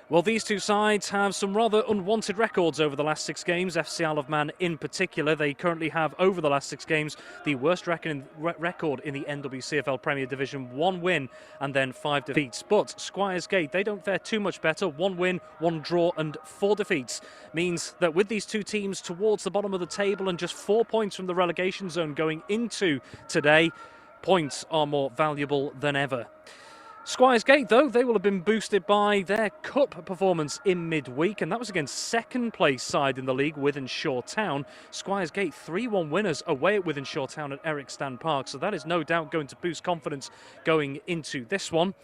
Well, these two sides have some rather unwanted records over the last 6 games. FC Isle of Man in particular, they currently have, over the last 6 games, the worst record in the NWCFL Premier Division. 1 win and then 5 defeats. But Squiresgate, they don't fare too much better. 1 win, 1 draw and 4 defeats. Means that with these two teams towards the bottom of the table and just 4 points from the relegation zone going into today, points are more valuable than ever. Squiresgate, though, they will have been boosted by their cup performance in midweek, and that was against second place side in the league, Wythenshawe Town. Squiresgate 3-1 winners away at Wythenshawe Town at Eric Stand Park, so that is no doubt going to boost confidence going into this one.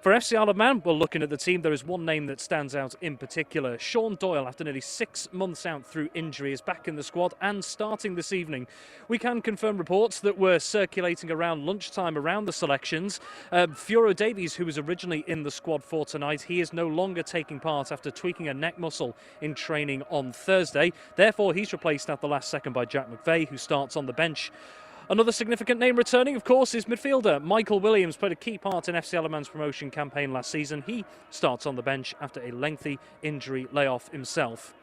For FC Isle of Man, well, looking at the team, there is one name that stands out in particular. Sean Doyle, after nearly 6 months out through injury, is back in the squad and starting this evening. We can confirm reports that were circulating around lunchtime around the selections. Fioro Davies, who was originally in the squad for tonight, he is no longer taking part after tweaking a neck muscle in training on Thursday. Therefore, he's replaced at the last second by Jack McVeigh, who starts on the bench. Another significant name returning, of course, is midfielder Michael Williams. Played a key part in FC Isle of Man's promotion campaign last season. He starts on the bench after a lengthy injury layoff himself.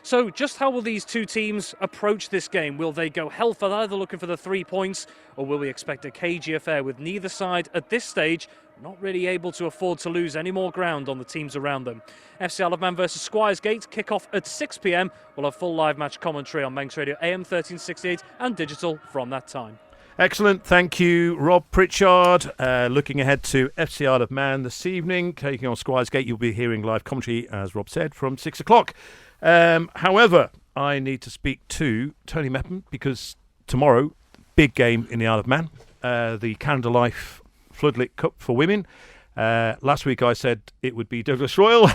So just how will these two teams approach this game? Will they go hell for leather looking for the 3 points, or will we expect a cagey affair with neither side at this stage not really able to afford to lose any more ground on the teams around them? FC Isle of Man versus Squiresgate, kick-off at 6 p.m. We'll have full live match commentary on Manx Radio AM 1368 and digital from that time. Excellent. Thank you, Rob Pritchard. Looking ahead to FC Isle of Man this evening, taking on Squiresgate. You'll be hearing live commentary, as Rob said, from 6 o'clock. However, I need to speak to Tony Meppen because tomorrow, big game in the Isle of Man, the Canada Life Floodlit Cup for women. Last week I said it would be Douglas Royal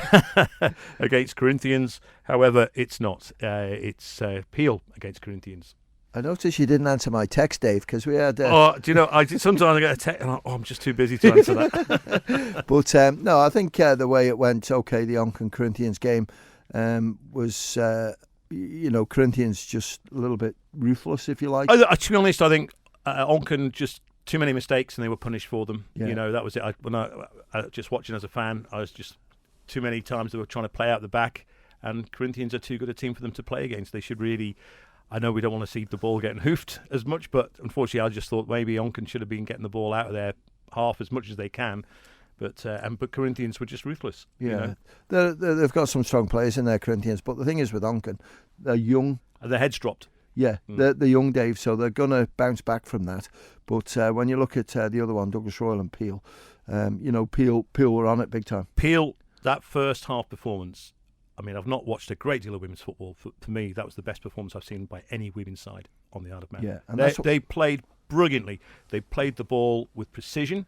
against Corinthians. However, it's not. It's Peel against Corinthians. I noticed you didn't answer my text, Dave, because we had... do you know, sometimes I get a text and I'm just too busy to answer that. But, no, I think the way it went, okay, the Onken Corinthians game was, Corinthians just a little bit ruthless, if you like. To be honest, I think Onken just too many mistakes and they were punished for them. Yeah. That was it. When I just watching as a fan, I was just too many times they were trying to play out the back, and Corinthians are too good a team for them to play against. They should really... I know we don't want to see the ball getting hoofed as much, but unfortunately I just thought maybe Onken should have been getting the ball out of their half as much as they can. But Corinthians were just ruthless. Yeah, they've got some strong players in there, Corinthians. But the thing is with Onken, they're young. And their heads dropped. Yeah, they're young, Dave, so they're going to bounce back from that. But when you look at the other one, Douglas Royal and Peel, Peel were on it big time. Peel, that first half performance, I mean, I've not watched a great deal of women's football. For me, that was the best performance I've seen by any women's side on the Isle of Man. Yeah, and they played brilliantly. They played the ball with precision,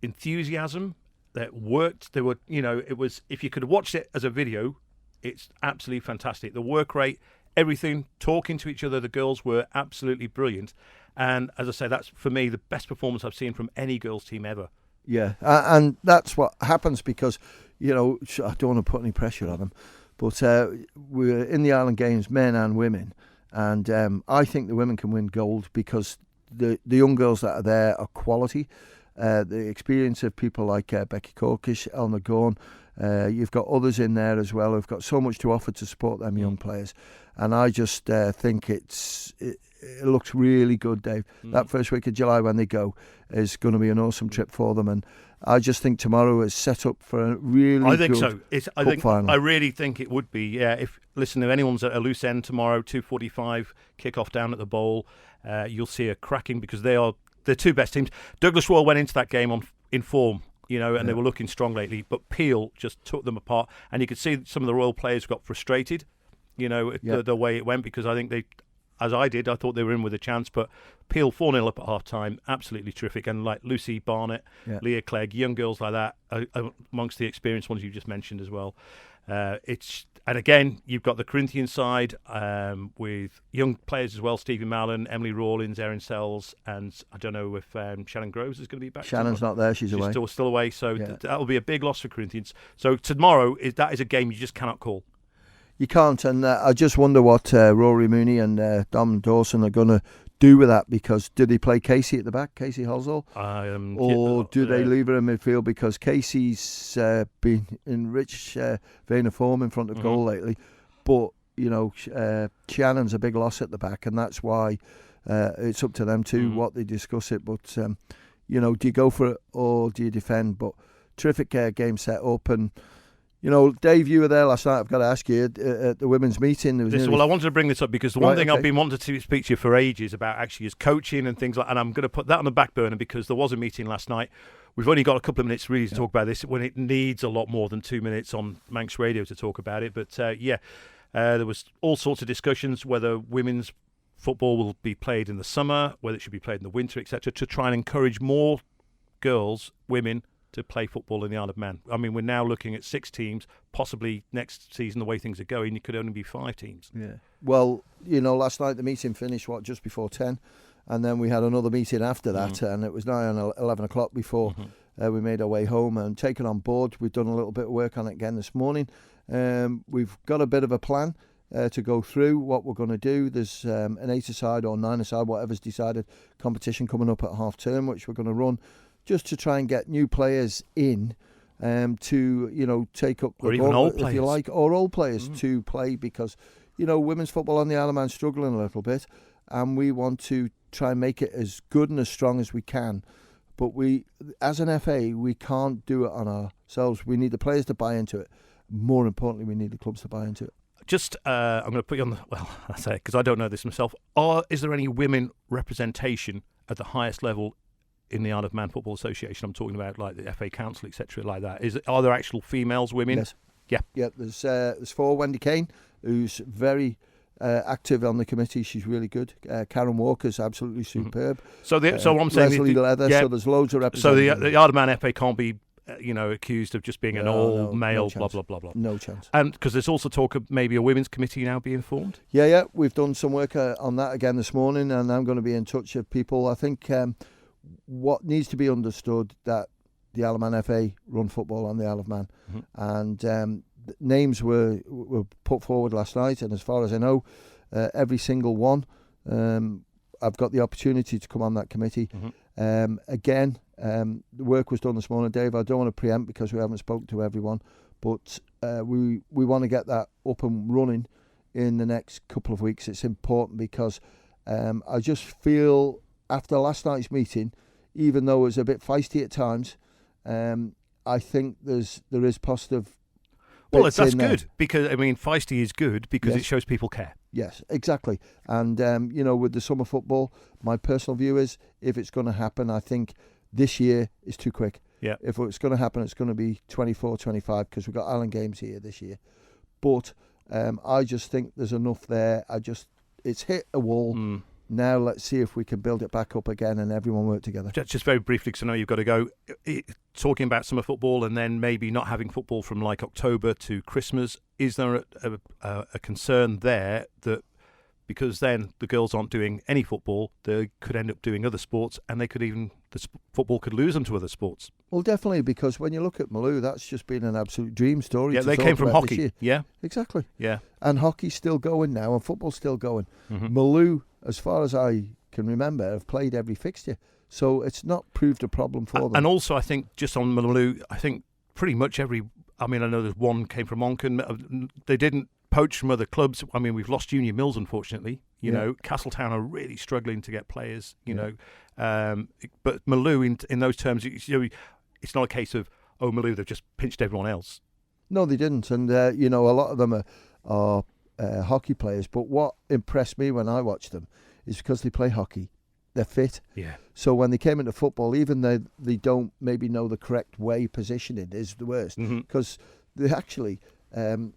enthusiasm. That worked. They were, it was. If you could have watched it as a video, it's absolutely fantastic. The work rate, everything, talking to each other. The girls were absolutely brilliant. And as I say, that's for me the best performance I've seen from any girls' team ever. Yeah, and that's what happens because, I don't want to put any pressure on them, but we're in the Island Games, men and women, and I think the women can win gold because the young girls that are there are quality. The experience of people like Becky Corkish, Elna Gorn, you've got others in there as well who've got so much to offer to support them young players, and I just think it looks really good, Dave. That first week of July when they go is going to be an awesome trip for them, and I just think tomorrow is set up for a really good cup final. I really think it would be. Yeah, if anyone's at a loose end tomorrow, 2:45 kick-off down at the Bowl, you'll see a cracking because they're two best teams. Douglas Royal went into that game in form, and they were looking strong lately, but Peel just took them apart, and you could see some of the Royal players got frustrated, the way it went, because I think they, as I did, I thought they were in with a chance, but Peel 4-0 up at half-time, absolutely terrific, and like Lucy Barnett, Leah Clegg, young girls like that, amongst the experienced ones you just mentioned as well. And again, you've got the Corinthian side with young players as well, Stevie Mallon, Emily Rawlins, Erin Sells, and I don't know if Shannon Groves is going to be back. Shannon's not there, she's away. Still away, so that will be a big loss for Corinthians. So tomorrow, that is a game you just cannot call. You can't, and I just wonder what Rory Mooney and Dom Dawson are going to do with that, because do they play Casey at the back, Casey Halsall, or do they leave her in midfield, because Casey's been in rich vein of form in front of goal lately, but Shannon's a big loss at the back, and that's why it's up to them too what they discuss it, but do you go for it or do you defend? But terrific game set up, and Dave, you were there last night. I've got to ask you, at the women's meeting. I wanted to bring this up because the one thing I've been wanting to speak to you for ages about actually is coaching and things like, and I'm going to put that on the back burner because there was a meeting last night. We've only got a couple of minutes really to talk about this when it needs a lot more than 2 minutes on Manx Radio to talk about it. But there was all sorts of discussions whether women's football will be played in the summer, whether it should be played in the winter, etc., to try and encourage more girls, women, to play football in the Isle of Man. I mean, we're now looking at 6 teams. Possibly next season, the way things are going, it could only be 5 teams. Yeah. Well, last night the meeting finished, just before 10, and then we had another meeting after that, and it was nigh on 11 o'clock before we made our way home and taken on board. We've done a little bit of work on it again this morning. We've got a bit of a plan to go through what we're going to do. There's an 8-a-side or 9-a-side, whatever's decided, competition coming up at half-term, which we're going to run just to try and get new players in to take up or the even ball, old players, if you like, or old players to play, because women's football on the Isle of Man struggling a little bit, and we want to try and make it as good and as strong as we can. But we, as an FA, we can't do it on ourselves. We need the players to buy into it. More importantly, we need the clubs to buy into it. Just, I'm going to put you on I say because I don't know this myself. Is there any women representation at the highest level in the Isle of Man Football Association? I'm talking about like the FA Council, etc., like that. Are there actual females, women? Yes. Yeah. There's 4. Wendy Kane, who's very active on the committee. She's really good. Karen Walker's absolutely superb. So I'm saying Leslie Leather. So there's loads of representation. So the Isle of Man FA can't be accused of just being an No, all-male, no blah, chance. blah, blah, blah. No chance. And because there's also talk of maybe a women's committee now being formed. Yeah, we've done some work on that again this morning, and I'm going to be in touch with people. I think what needs to be understood that the Isle of Man FA run football on the Isle of Man, and names were put forward last night, and as far as I know, every single one, I've got the opportunity to come on that committee. Again, the work was done this morning, Dave. I don't want to preempt because we haven't spoken to everyone, but we want to get that up and running in the next couple of weeks. It's important because I just feel after last night's meeting, even though it was a bit feisty at times, I think there is positive. Well, that's good because feisty is good because it shows people care. Yes, exactly. And with the summer football, my personal view is if it's going to happen, I think this year is too quick. Yeah. If it's going to happen, it's going to be 24, 25 because we've got Island Games here this year. But I just think there's enough there. It's hit a wall. Now let's see if we can build it back up again and everyone work together. Just very briefly, because I know you've got to go, talking about summer football and then maybe not having football from like October to Christmas, is there a concern there that because then the girls aren't doing any football, they could end up doing other sports and football could lose them to other sports? Well, definitely, because when you look at Malou, that's just been an absolute dream story. Yeah, they came from hockey. Yeah. Exactly. Yeah. And hockey's still going now and football's still going. Malou, as far as I can remember, have played every fixture. So it's not proved a problem for them. And also, I think, just on Malou, I think pretty much I know there's one came from Onken. They didn't poach from other clubs. We've lost Junior Mills, unfortunately. You know, Castletown are really struggling to get players, but Malou, in those terms, it's not a case of, Malou, they've just pinched everyone else. No, they didn't. And, a lot of them are hockey players. But what impressed me when I watched them is because they play hockey. They're fit. Yeah. So when they came into football, even though they don't maybe know the correct way positioning is the worst, because they actually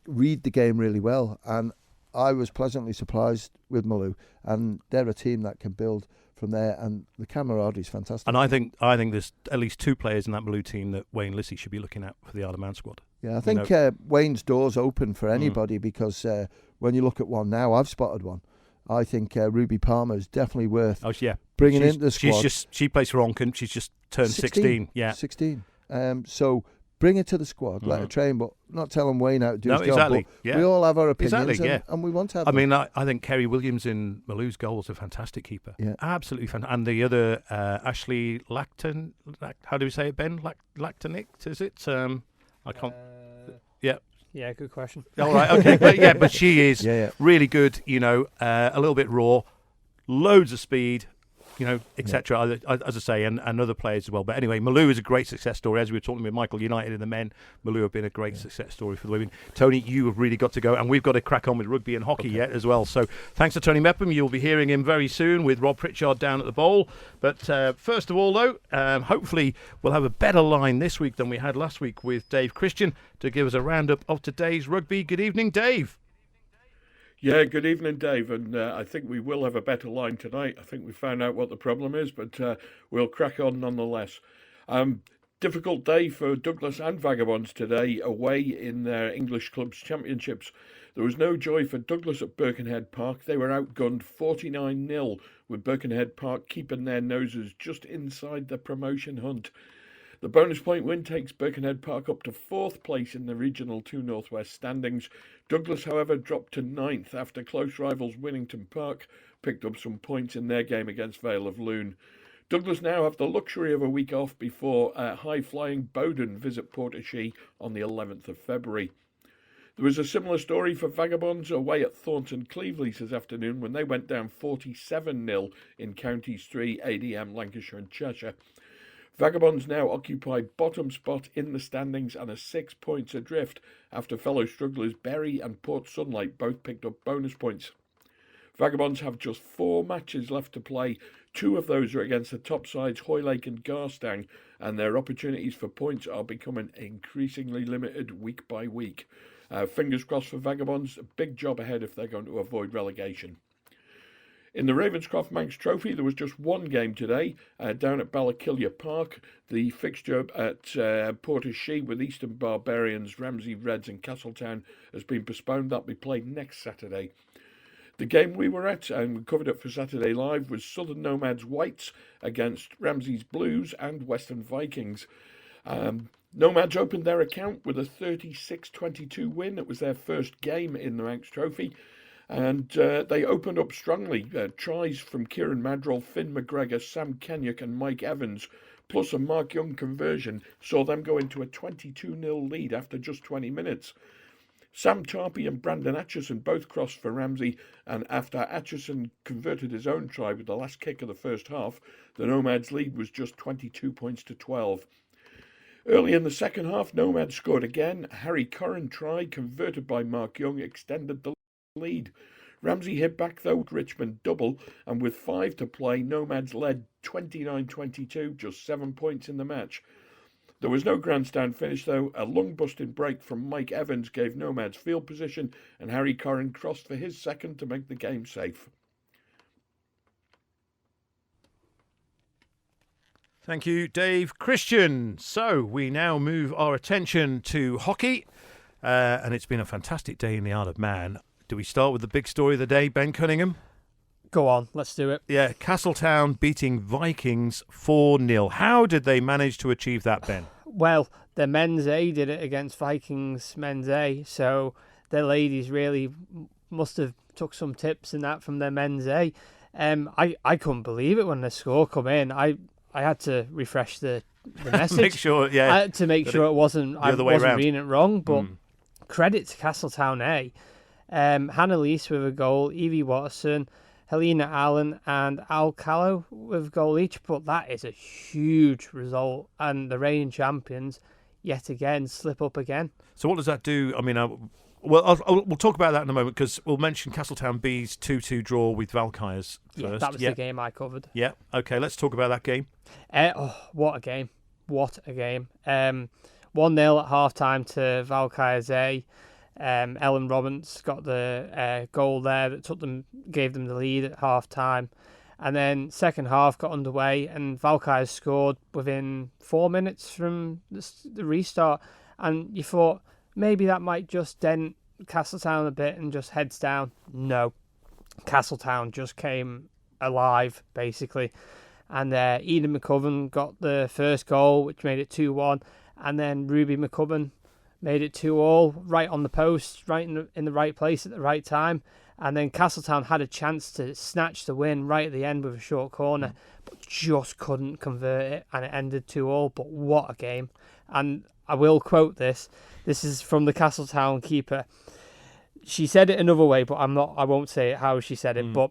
read the game really well. And I was pleasantly surprised with Malou, and they're a team that can build from there, and the camaraderie is fantastic. And I think there's at least two players in that Malou team that Wayne Lissy should be looking at for the Isle of Man squad. Yeah, I think Wayne's door's open for anybody because when you look at one now, I've spotted one. I think Ruby Palmer is definitely worth bringing into the squad. She plays for Onken. She's just turned 16. Yeah, 16. So bring her to the squad, let her train, but not telling Wayne how to do his job. Exactly. But we all have our opinions, exactly, and we want to have them. I think Kerry Williams in Malou's goal was a fantastic keeper. Yeah, absolutely fantastic. And the other Ashley Lacton, how do we say it, Ben? Lactonic, is it? I can't. Yeah, good question. All right, okay, but she is really good. A little bit raw, loads of speed, etc. As I say, and other players as well. But anyway, Malou is a great success story. As we were talking with Michael United and the men, Malou have been a great success story for the women. Tony, you have really got to go, and we've got to crack on with rugby and hockey yet as well. So thanks to Tony Mepham. You'll be hearing him very soon with Rob Pritchard down at the Bowl. But first of all, though, hopefully we'll have a better line this week than we had last week with Dave Christian to give us a roundup of today's rugby. Good evening, Dave. Yeah, good evening, Dave. And I think we will have a better line tonight. I think we found out what the problem is, but we'll crack on nonetheless. Difficult day for Douglas and Vagabonds today, away in their English Clubs Championships. There was no joy for Douglas at Birkenhead Park. They were outgunned 49-0, with Birkenhead Park keeping their noses just inside the promotion hunt. The bonus point win takes Birkenhead Park up to 4th place in the Regional 2 Northwest standings. Douglas, however, dropped to 9th after close rivals Winnington Park picked up some points in their game against Vale of Loon. Douglas now have the luxury of a week off before high-flying Bowden visit Portachee on the 11th of February. There was a similar story for Vagabonds away at Thornton Cleveley this afternoon when they went down 47-0 in Counties 3, ADM, Lancashire and Cheshire. Vagabonds now occupy bottom spot in the standings and are 6 points adrift after fellow strugglers Bury and Port Sunlight both picked up bonus points. Vagabonds have just 4 matches left to play. 2 of those are against the top sides Hoylake and Garstang, and their opportunities for points are becoming increasingly limited week by week. Fingers crossed for Vagabonds, a big job ahead if they're going to avoid relegation. In the Ravenscroft Manx Trophy, there was just one game today down at Ballakillia Park. The fixture at Portishead with Eastern Barbarians, Ramsey Reds and Castletown has been postponed. That'll be played next Saturday. The game we were at, and we covered it for Saturday Live, was Southern Nomads Whites against Ramsey's Blues and Western Vikings. Nomads opened their account with a 36-22 win. It was their first game in the Manx Trophy. And they opened up strongly. Tries from Kieran Madrell, Finn McGregor, Sam Kenyuk and Mike Evans, plus a Mark Young conversion, saw them go into a 22-0 lead after just 20 minutes. Sam Tarpey and Brandon Atchison both crossed for Ramsey, and after Atchison converted his own try with the last kick of the first half, the Nomads' lead was just 22 points to 12. Early in the second half, Nomads scored again. Harry Curran try, converted by Mark Young, extended the lead. Ramsey hit back though with Richmond double, and with 5 to play, Nomads led 29-22, just 7 points in the match. There was no grandstand finish though. A lung busting break from Mike Evans gave Nomads field position, and Harry Corrin crossed for his second to make the game safe. Thank you, Dave. Christian. So we now move our attention to hockey, and it's been a fantastic day in the Isle of Man. Do we start with the big story of the day, Ben Cunningham? Go on, let's do it. Yeah, Castletown beating Vikings 4-0. How did they manage to achieve that, Ben? Well, the men's A did it against Vikings men's A, so the ladies really must have took some tips in that from their men's A. I couldn't believe it when the score come in. I had to refresh the message. Make sure, yeah. I had to make sure it wasn't I wasn't reading it wrong, but credit to Castletown A. Hannah Lees with a goal, Evie Watterson, Helena Allen and Al Callow with a goal each, but that is a huge result, and the reigning champions yet again slip up again. So what does that do? I mean, we'll talk about that in a moment, because we'll mention Castletown B's 2-2 draw with Valkyries first. Yeah, that was the game I covered. Yeah, okay, let's talk about that game. What a game. What a game. 1-0 at half-time to Valkyries A. Ellen Robbins got the goal there that gave them the lead at half-time. And then second half got underway, and Valkyries scored within 4 minutes from the restart. And you thought, maybe that might just dent Castletown a bit and just heads down. No. Castletown just came alive, basically. And Eden McCubbin got the first goal, which made it 2-1. And then Ruby McCubbin made it 2-2, right on the post, right in the right place at the right time. And then Castletown had a chance to snatch the win right at the end with a short corner, but just couldn't convert it, and it ended 2-2. But what a game. And I will quote this. This is from the Castletown keeper. She said it another way, but I won't say it how she said it. But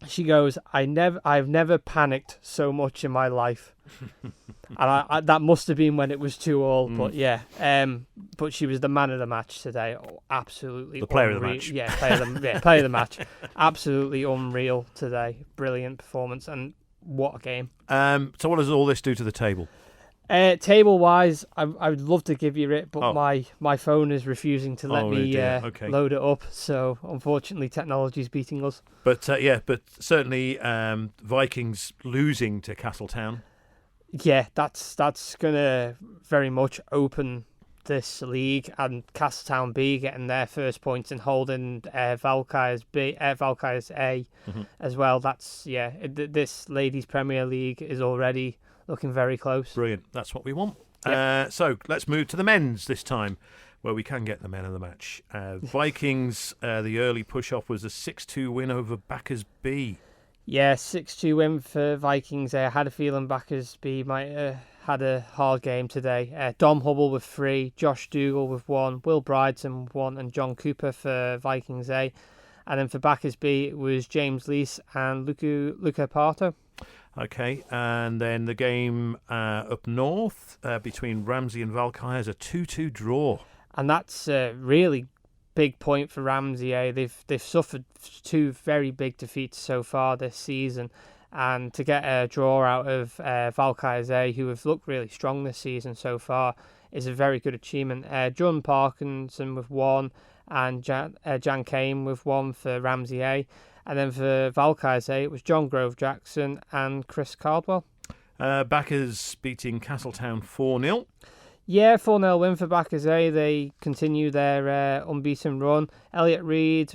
she goes, I've never panicked so much in my life. And I that must have been when it was 2-2, but yeah. But she was the man of the match today. Oh, absolutely. The player of the match. Yeah, player of the match. Absolutely unreal today. Brilliant performance, and what a game. So what does all this do to the table? Table-wise, I would love to give you it, but my phone is refusing to let me load it up. So unfortunately, technology's beating us. But but certainly Vikings losing to Castletown. Yeah, that's gonna very much open this league, and Castletown B getting their first points and holding Valkyries A as well. That's this ladies Premier League is already looking very close. Brilliant. That's what we want. Yep. So let's move to the men's this time, where we can get the men of the match. Vikings, the early push-off was a 6-2 win over Backers B. Yeah, 6-2 win for Vikings. I had a feeling Backers B might have had a hard game today. Dom Hubble with 3, Josh Dougal with 1, Will Bryden with 1, and John Cooper for Vikings A. And then for Backers B, it was James Lees and Luca Parto. Okay, and then the game up north between Ramsey and Valkyries, a 2-2 draw. And that's a really big point for Ramsey. They've suffered 2 very big defeats so far this season, and to get a draw out of Valkyries A, who have looked really strong this season so far, is a very good achievement. John Parkinson with 1, and Jan Kane with 1 for Ramsey A. And then for Valkyries A, it was John Grove Jackson and Chris Cardwell. Backers beating Castletown 4-0. Yeah, 4-0 win for Backers A. They continue their unbeaten run. Elliot Reid,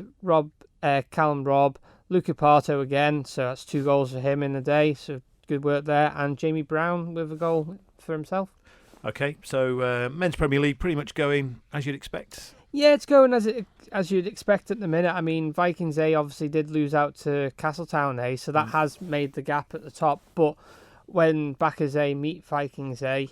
Callum Robb, Luca Parto again, so that's 2 goals for him in the day, so good work there. And Jamie Brown with a goal for himself. Okay, so Men's Premier League pretty much going as you'd expect. Yeah, it's going as you'd expect at the minute. I mean, Vikings A obviously did lose out to Castletown A, so that has made the gap at the top. But when Backers A meet Vikings A,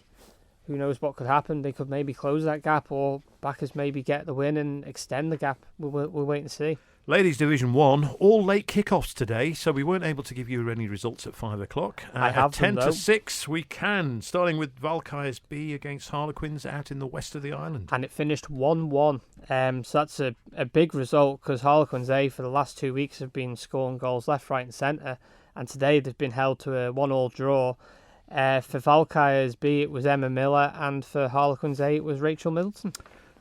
who knows what could happen? They could maybe close that gap, or Backers maybe get the win and extend the gap. We'll wait and see. Ladies Division 1, all late kickoffs today, so we weren't able to give you any results at 5 o'clock. I have at 10 them, to though. 6 we can, starting with Valkyries B against Harlequins out in the west of the island. And it finished 1-1. So that's a big result, because Harlequins A for the last 2 weeks have been scoring goals left, right and centre. And today they've been held to a 1-1 draw. For Valkyries B it was Emma Miller, and for Harlequins A it was Rachel Middleton.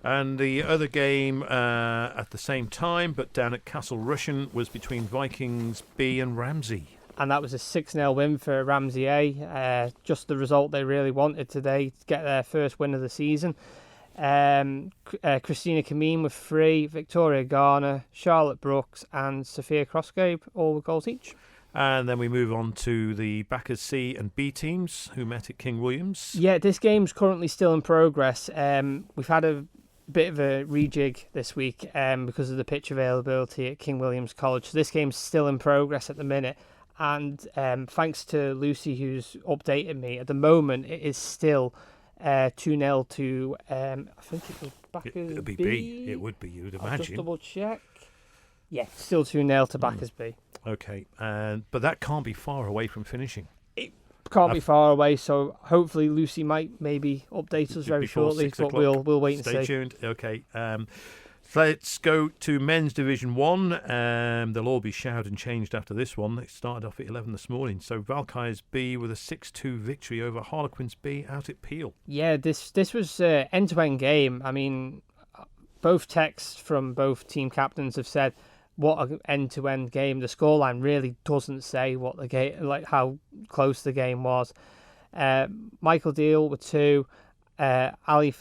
And the other game at the same time, but down at Castle Rushen, was between Vikings B and Ramsey. And that was a 6-0 win for Ramsey A. Just the result they really wanted today to get their first win of the season. Christina Kameen with 3, Victoria Garner, Charlotte Brooks and Sophia Crossgabe, all with goals each. And then we move on to the Backers C and B teams who met at King Williams. Yeah, this game's currently still in progress. We've had a bit of a rejig this week because of the pitch availability at King Williams College. So this game's still in progress at the minute. And thanks to Lucy, who's updated me, at the moment it is still 2-0 to, I think it was Backers It would be B. B. It would be, you would I'll imagine. just double check. Yeah, still 2-0 to Backers B. Okay, but that can't be far away from finishing. Can't be far away, so hopefully Lucy might maybe update us very Before shortly, 6 but o'clock. we'll wait and Stay see. tuned. Okay. So let's go to Men's Division 1. They'll all be showered and changed after this one. They started off at 11 this morning. So Valkyries B with a 6-2 victory over Harlequins B out at Peel. Yeah, this was an end-to-end game. I mean, both texts from both team captains have said what an end-to-end game. The scoreline really doesn't say what the game, like how close the game was. Michael Deal with 2, Ali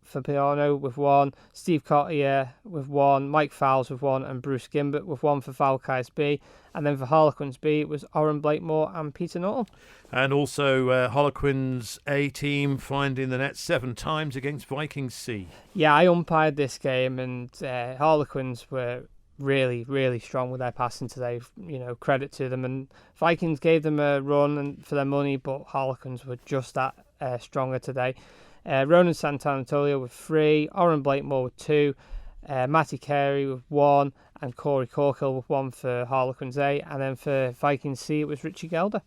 Fabiano with 1, Steve Cottier with 1, Mike Fowles with 1, and Bruce Gimbert with 1 for Valkyries B. And then for Harlequins B, it was Oren Blakemore and Peter Norton. And also Harlequins A team finding the net 7 times against Vikings C. Yeah, I umpired this game, and Harlequins were really, really strong with their passing today. You know, credit to them. And Vikings gave them a run for their money, but Harlequins were just that stronger today. Ronan Santanatolio with 3, Oren Blakemore with 2, Matty Carey with 1, and Corey Corkill with 1 for Harlequins A. And then for Vikings C, it was Richie Gelder.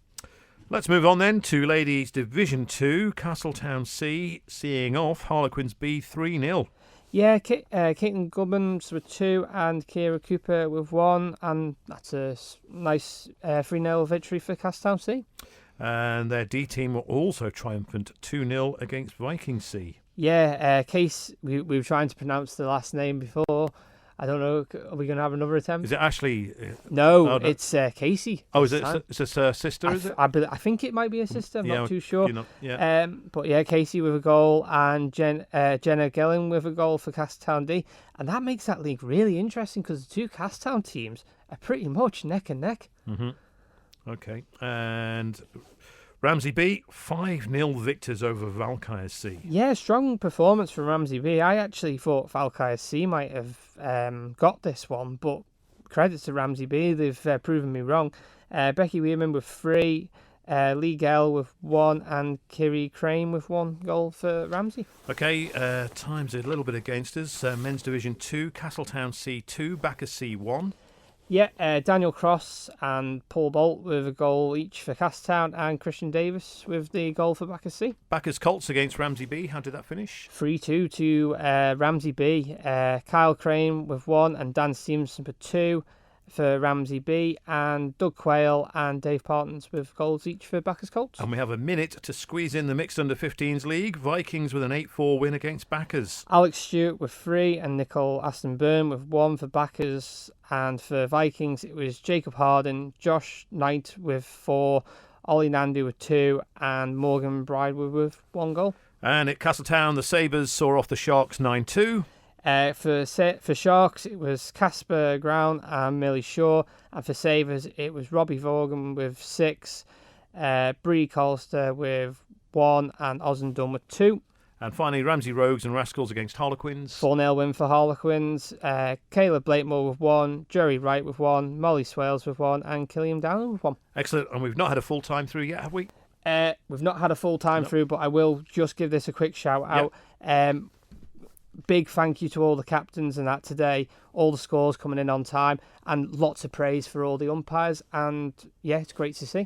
Let's move on then to Ladies Division 2. Castletown C seeing off Harlequins B 3-0. Yeah, Caitlin Gubbins with 2 and Kira Cooper with 1, and that's a nice 3-0 victory for Castletown C. And their D team were also triumphant 2-0 against Viking C. Yeah, Case, we were trying to pronounce the last name before. I don't know, are we going to have another attempt? Is it Ashley? No, it's Casey. Oh, is it? Is it her sister, is it? I think it might be a sister, I'm not too sure. Yeah. But yeah, Casey with a goal and Jenna Gelling with a goal for Castletown D. And that makes that league really interesting because the two Castletown teams are pretty much neck and neck. Mm-hmm. Okay. And Ramsey B, 5-0 victors over Valkyries C. Yeah, strong performance from Ramsey B. I actually thought Valkyries C might have got this one, but credit to Ramsey B. They've proven me wrong. Becky Weirman with 3, Lee Gell with 1, and Kiri Crane with 1 goal for Ramsey. Okay, time's a little bit against us. Men's Division 2, Castletown C 2, Backers C 1. Yeah, Daniel Cross and Paul Bolt with a goal each for Castletown, and Christian Davis with the goal for Backers C. Backers Colts against Ramsey B. How did that finish? 3-2 to Ramsey B. Kyle Crane with 1 and Dan Stevenson for 2. for Ramsey B, and Doug Quayle and Dave Partons with goals each for Backers Colts. And we have a minute to squeeze in the mixed under-15s league. Vikings with an 8-4 win against Backers. Alex Stewart with 3 and Nicole Aston Byrne with 1 for Backers. And for Vikings, it was Jacob Harden, Josh Knight with 4, Ollie Nandu with 2, and Morgan Bridewell with 1 goal. And at Castletown, the Sabres saw off the Sharks 9-2. For Sharks, it was Casper Ground and Millie Shaw. And for Sabres, it was Robbie Vaughan with 6, Bree Colster with 1, and Ozen Dunn with 2. And finally, Ramsey Rogues and Rascals against Harlequins. 4-0 win for Harlequins. Caleb Blakemore with 1, Jerry Wright with 1, Molly Swales with 1, and Killian Downey with 1. Excellent. And we've not had a full time through yet, have we? We've not had a full time through, but I will just give this a quick shout out. Big thank you to all the captains and that today. All the scores coming in on time, and lots of praise for all the umpires. And yeah, it's great to see.